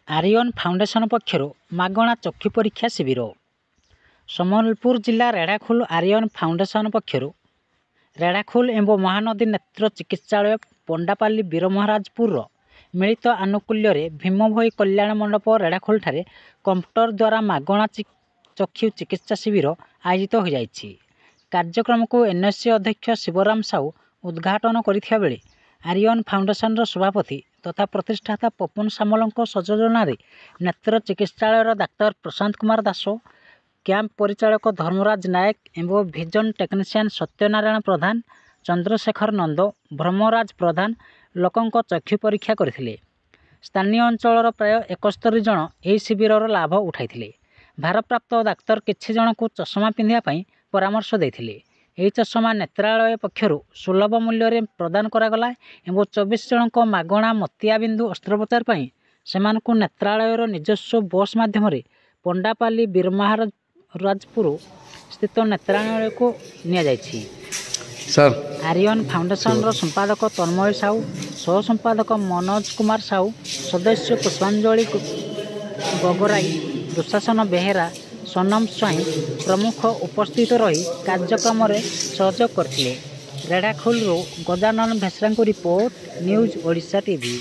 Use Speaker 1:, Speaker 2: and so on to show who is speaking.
Speaker 1: Aryan foundation पक्षर मागणा चक्षु परीक्षा शिविर सम्बलपुर जिला रेढ़ाखोल आर्यन फाउंडेशन पक्षर रेढ़ाखोल एवं महानदी नेत्र चिकित्सालय पंडापाली वीरमहाराजपुर मिलित आनुकूल्य भीमभोई कल्याण मंडप रेढ़ाखोल ठारे कंप्यूटर द्वारा मागणा चक्षु चिकित्सा शिविर आयोजित हो जाइछि। कार्यक्रम को एनएससी अध्यक्ष शिवराम साहू उद्घाटन करथिया बेले आर्यन फाउंडेशन सभापति तथा प्रतिष्ठाता पपुन सामल सयोजन नेत्र चिकित्सालय डाक्तर प्रशांत कुमार दास कैंप परिचालक धर्मराज नायक एवं विजन टेक्नीशियन सत्यनारायण प्रधान चंद्रशेखर नंद ब्रह्मराज प्रधान लोकों चक्षु परीक्षा करथिले। स्थानीय अंचल प्राय 71 जन यह शिविर लाभ उठाई। भारप्राप्त डाक्तर किछि जन को चश्मा पिंधिया परामर्श देथिले। यह चश्मा नेत्रालय पक्षर सुलभ मूल्य प्रदान करागला एवं 24 जन को मागणा मोतियाबिंदु अस्त्रोपचार सेमानकु नेत्रालयर निजस्व बस माध्यम पंडापाली वीरमहाराजपुर स्थित नेत्रालय को निया जाइछि।
Speaker 2: सर
Speaker 1: आर्यन फाउंडेशन संपादक तन्मय साहू सह संपादक मनोज कुमार साहू सदस्य पुष्पांजलि गगराई दुशासन बेहेरा सोनम स्वाई प्रमुख उपस्थित रही कार्यक्रम सहयोग करथिले। Redhakhol Gajanan Bhesra report news Odisha TV.